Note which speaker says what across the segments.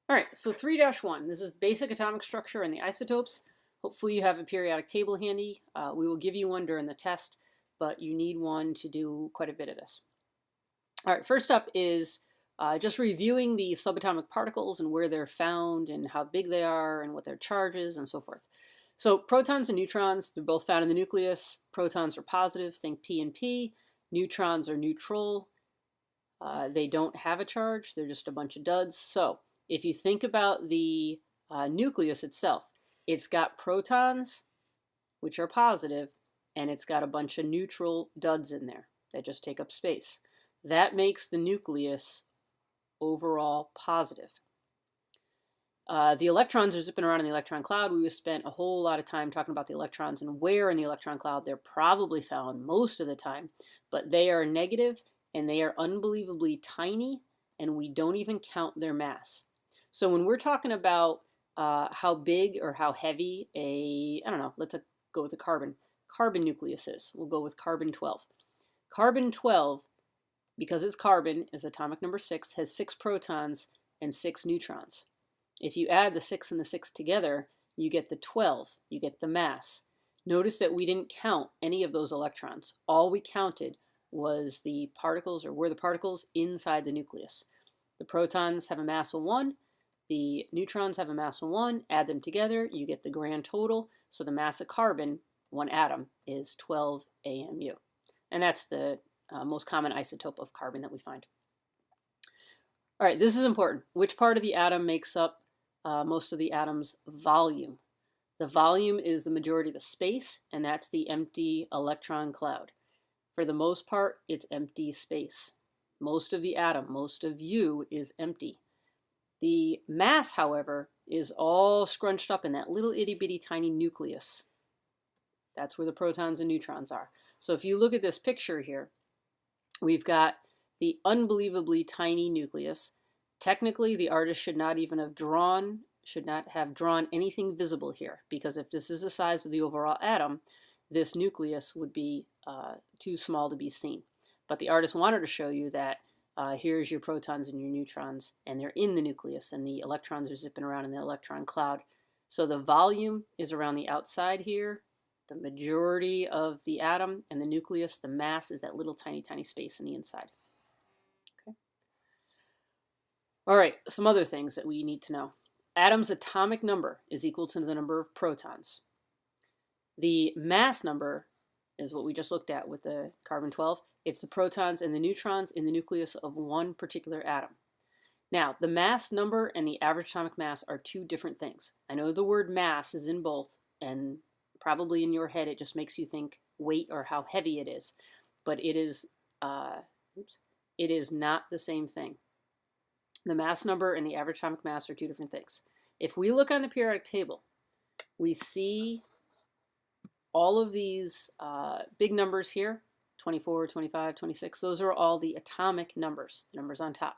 Speaker 1: All right, so 3-1, this is basic atomic structure and the isotopes. Hopefully you have a periodic table handy. We will give you one during the test, but you need one to do quite a bit of this. All right, first up is just reviewing the subatomic particles and where they're found and how big they are and what their charge is and so forth. So protons and neutrons, they're both found in the nucleus. Protons are positive, think P and P. Neutrons are neutral. They don't have a charge, they're just a bunch of duds. So if you think about the nucleus itself, it's got protons, which are positive, and it's got a bunch of neutral duds in there that just take up space. That makes the nucleus overall positive. The electrons are zipping around in the electron cloud. We spent a whole lot of time talking about the electrons and where in the electron cloud they're probably found most of the time, but they are negative and they are unbelievably tiny, and we don't even count their mass. So when we're talking about how big or how heavy I don't know, let's go with a carbon nucleus is. We'll go with carbon-12. Carbon-12, because it's carbon, is atomic number 6, has 6 protons and 6 neutrons. If you add the 6 and the 6 together, you get the 12, you get the mass. Notice that we didn't count any of those electrons. All we counted was the particles, or were the particles inside the nucleus. The protons have a mass of 1, the neutrons have a mass of 1, add them together, you get the grand total. So the mass of carbon, one atom, is 12 AMU. And that's the most common isotope of carbon that we find. All right, this is important. Which part of the atom makes up most of the atom's volume? The volume is the majority of the space, and that's the empty electron cloud. For the most part, it's empty space. Most of the atom, most of U, is empty. The mass, however, is all scrunched up in that little itty-bitty tiny nucleus. That's where the protons and neutrons are. So if you look at this picture here, we've got the unbelievably tiny nucleus. Technically, the artist should not have drawn anything visible here, because if this is the size of the overall atom, this nucleus would be too small to be seen. But the artist wanted to show you that here's your protons and your neutrons, and they're in the nucleus, and the electrons are zipping around in the electron cloud. So the volume is around the outside here. The majority of the atom and the nucleus, the mass, is that little tiny, tiny space on the inside. Okay. All right, some other things that we need to know. Atom's atomic number is equal to the number of protons. The mass number is what we just looked at with the carbon-12. It's the protons and the neutrons in the nucleus of one particular atom. Now, the mass number and the average atomic mass are two different things. I know the word mass is in both, and probably in your head it just makes you think weight or how heavy it is, but it is not the same thing. The mass number and the average atomic mass are two different things. If we look on the periodic table, we see all of these big numbers here, 24, 25, 26, those are all the atomic numbers, the numbers on top.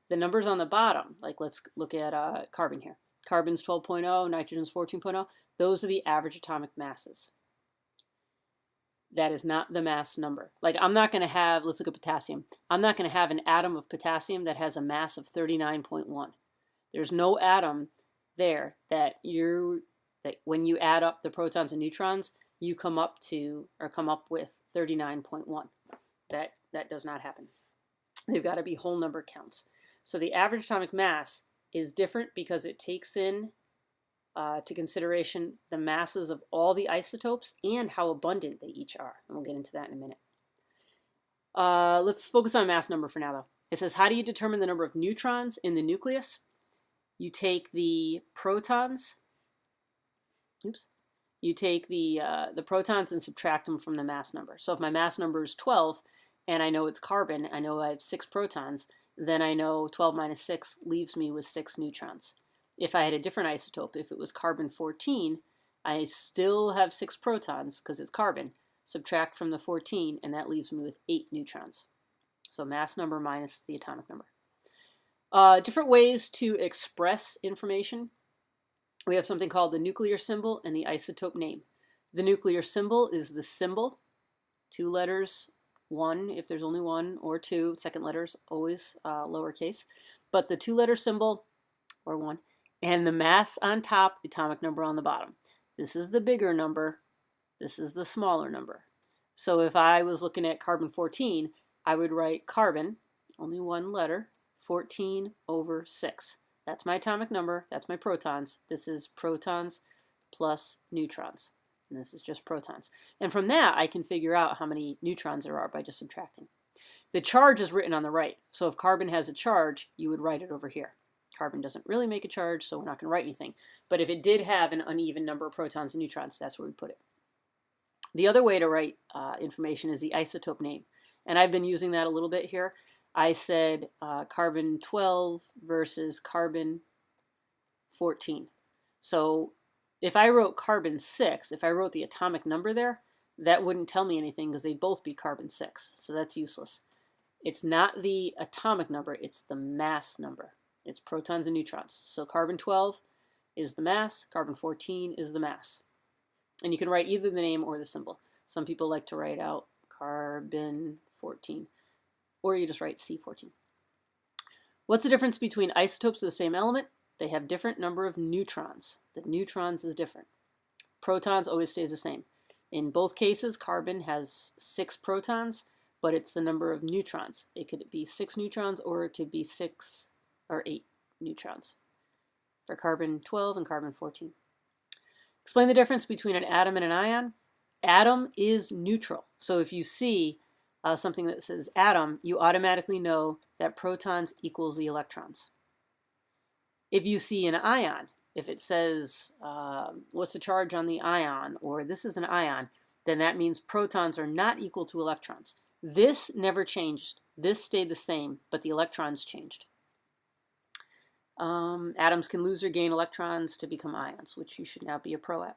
Speaker 1: The numbers on the bottom, like let's look at carbon here. Carbon's 12.0, nitrogen's 14.0, those are the average atomic masses. That is not the mass number. Like I'm not going to have, let's look at potassium. I'm not going to have an atom of potassium that has a mass of 39.1. There's no atom there that when you add up the protons and neutrons, you come up with 39.1. That does not happen. They've got to be whole number counts. So the average atomic mass is different because it takes in to consideration the masses of all the isotopes and how abundant they each are. And we'll get into that in a minute. Let's focus on mass number for now, though. It says, how do you determine the number of neutrons in the nucleus? You take the protons. You take the protons and subtract them from the mass number. So if my mass number is 12 and I know it's carbon, I know I have 6 protons, then I know 12 minus 6 leaves me with 6 neutrons. If I had a different isotope, if it was carbon-14, I still have 6 protons because it's carbon. Subtract from the 14 and that leaves me with 8 neutrons. So mass number minus the atomic number. Different ways to express information. We have something called the nuclear symbol and the isotope name. The nuclear symbol is the symbol, 2 letters, 1 if there's only 1, or 2, second letters always lowercase. But the 2-letter symbol or 1, and the mass on top, the atomic number on the bottom. This is the bigger number. This is the smaller number. So if I was looking at carbon 14, I would write carbon, only one letter, 14 over 6. That's my atomic number. That's my protons. This is protons plus neutrons. And this is just protons. And from that, I can figure out how many neutrons there are by just subtracting. The charge is written on the right. So if carbon has a charge, you would write it over here. Carbon doesn't really make a charge, so we're not going to write anything. But if it did have an uneven number of protons and neutrons, that's where we put it. The other way to write information is the isotope name. And I've been using that a little bit here. I said carbon 12 versus carbon 14. So if I wrote carbon 6, if I wrote the atomic number there, that wouldn't tell me anything because they'd both be carbon 6. So that's useless. It's not the atomic number, it's the mass number. It's protons and neutrons. So carbon 12 is the mass, carbon 14 is the mass. And you can write either the name or the symbol. Some people like to write out carbon 14, or you just write C14. What's the difference between isotopes of the same element? They have different number of neutrons. The neutrons is different. Protons always stays the same. In both cases, carbon has 6 protons, but it's the number of neutrons. It could be 6 neutrons, or it could be 6 or 8 neutrons for carbon 12 and carbon 14. Explain the difference between an atom and an ion. Atom is neutral. So if you see something that says atom, you automatically know that protons equals the electrons. If you see an ion, if it says, what's the charge on the ion, or this is an ion, then that means protons are not equal to electrons. This never changed. This stayed the same, but the electrons changed. Atoms can lose or gain electrons to become ions, which you should now be a pro at.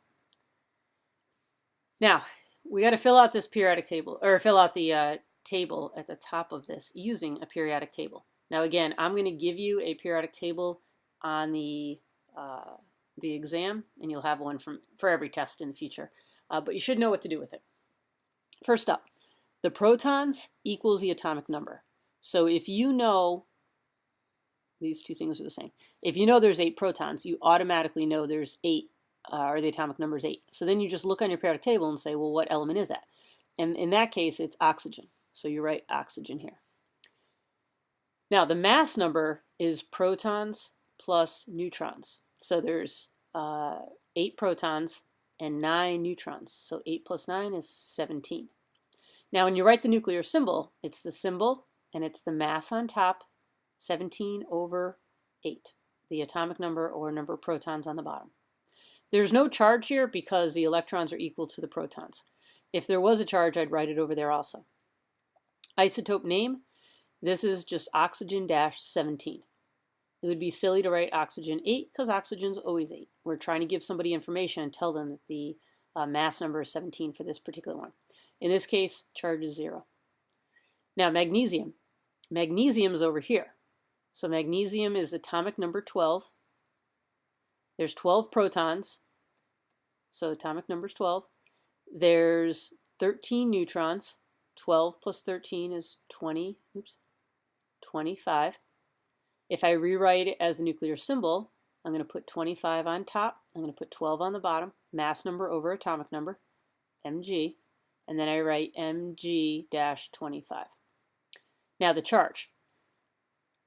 Speaker 1: Now, we got to fill out this periodic table, or fill out the table at the top of this using a periodic table. Now again, I'm going to give you a periodic table on the exam, and you'll have one for every test in the future. But you should know what to do with it. First up, the protons equals the atomic number. So if you know these two things are the same. If you know there's 8 protons, you automatically know there's 8, or the atomic number is 8. So then you just look on your periodic table and say, well, what element is that? And in that case, it's oxygen. So you write oxygen here. Now, the mass number is protons plus neutrons. So there's 8 protons and 9 neutrons. So 8 plus 9 is 17. Now, when you write the nuclear symbol, it's the symbol and it's the mass on top, 17 over 8, the atomic number or number of protons on the bottom. There's no charge here because the electrons are equal to the protons. If there was a charge, I'd write it over there also. Isotope name, this is just oxygen-17. It would be silly to write oxygen 8 because oxygen's always 8. We're trying to give somebody information and tell them that the mass number is 17 for this particular one. In this case, charge is 0. Now magnesium. Magnesium is over here. So magnesium is atomic number 12. There's 12 protons, so atomic number is 12. There's 13 neutrons. 12 plus 13 is 25. If I rewrite it as a nuclear symbol, I'm going to put 25 on top. I'm going to put 12 on the bottom, mass number over atomic number, Mg, and then I write Mg-25. Now the charge.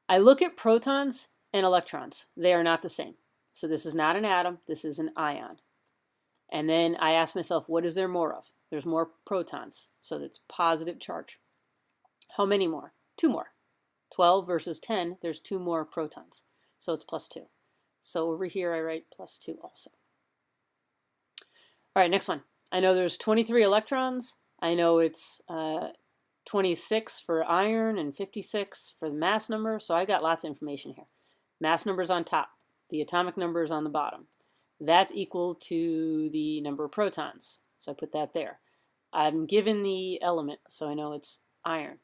Speaker 1: I look at protons and electrons. They are not the same. So this is not an atom, this is an ion. And then I ask myself, what is there more of? There's more protons, so that's positive charge. How many more? 2 more. 12 versus 10, there's 2 more protons, so it's plus 2. So over here I write plus 2 also. All right, next one. I know there's 23 electrons. I know it's 26 for iron and 56 for the mass number, so I got lots of information here. Mass number's on top. The atomic number is on the bottom. That's equal to the number of protons, so I put that there. I'm given the element, so I know it's iron.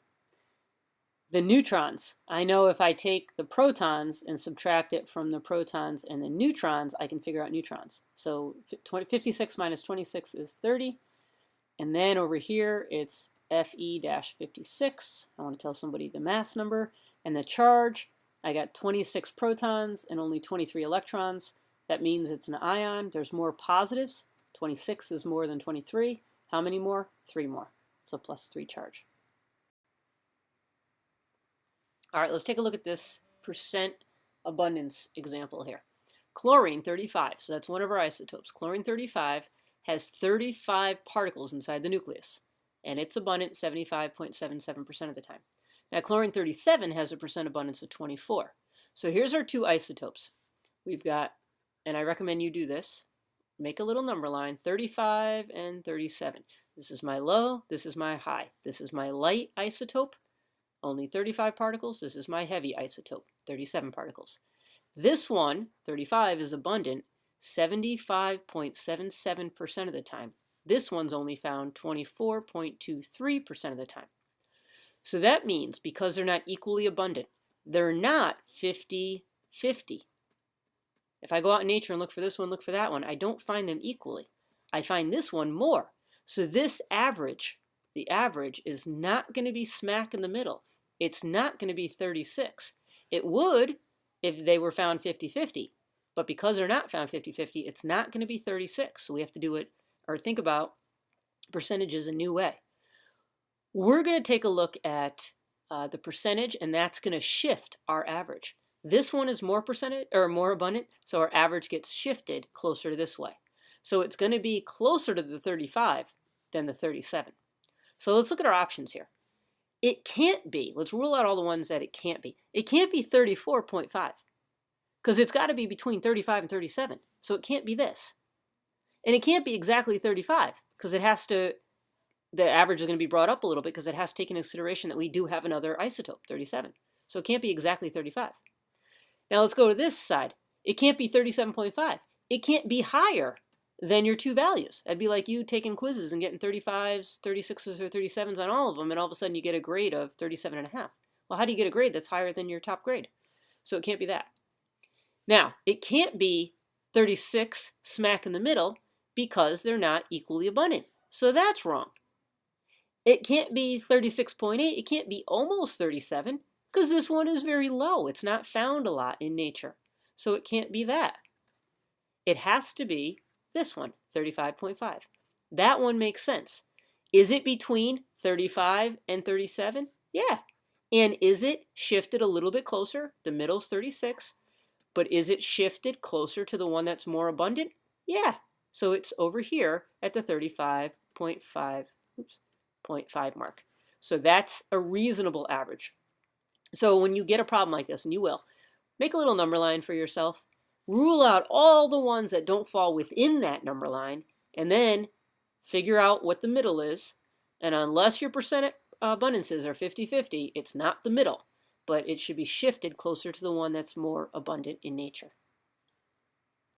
Speaker 1: The neutrons, I know if I take the protons and subtract it from the protons and the neutrons, I can figure out neutrons. So 56 minus 26 is 30. And then over here, it's Fe-56. I want to tell somebody the mass number and the charge. I got 26 protons and only 23 electrons. That means it's an ion. There's more positives. 26 is more than 23. How many more? 3 more. So plus 3 charge. All right, let's take a look at this percent abundance example here. Chlorine 35, so that's one of our isotopes. Chlorine 35 has 35 particles inside the nucleus, and it's abundant 75.77% of the time. Now, chlorine 37 has a percent abundance of 24. So here's our two isotopes. We've got, and I recommend you do this, make a little number line, 35 and 37. This is my low, this is my high. This is my light isotope, only 35 particles. This is my heavy isotope, 37 particles. This one, 35, is abundant 75.77% of the time. This one's only found 24.23% of the time. So that means because they're not equally abundant, they're not 50-50. If I go out in nature and look for this one, look for that one, I don't find them equally. I find this one more. So this average, the average, is not going to be smack in the middle. It's not going to be 36. It would if they were found 50-50. But because they're not found 50-50, it's not going to be 36. So we have to do it, or think about percentages a new way. We're going to take a look at the percentage, and that's going to shift our average. This one is more percentage or more abundant, so our average gets shifted closer to this way. So it's going to be closer to the 35 than the 37. So let's look at our options here. It can't be, let's rule out all the ones that it can't be. It can't be 34.5 because it's got to be between 35 and 37. So it can't be this. And it can't be exactly 35 because it has to, the average is going to be brought up a little bit because it has to take into consideration that we do have another isotope, 37. So it can't be exactly 35. Now let's go to this side. It can't be 37.5. It can't be higher than your two values. That'd be like you taking quizzes and getting 35s, 36s, or 37s on all of them, and all of a sudden you get a grade of 37.5. Well, how do you get a grade that's higher than your top grade? So it can't be that. Now, it can't be 36 smack in the middle because they're not equally abundant. So that's wrong. It can't be 36.8. It can't be almost 37 because this one is very low. It's not found a lot in nature. So it can't be that. It has to be this one, 35.5. That one makes sense. Is it between 35 and 37? Yeah. And is it shifted a little bit closer? The middle's 36. But is it shifted closer to the one that's more abundant? Yeah. So it's over here at the 35.5 mark. So that's a reasonable average. So when you get a problem like this, and you will, make a little number line for yourself. Rule out all the ones that don't fall within that number line, and then figure out what the middle is. And unless your percent abundances are 50-50, it's not the middle, but it should be shifted closer to the one that's more abundant in nature.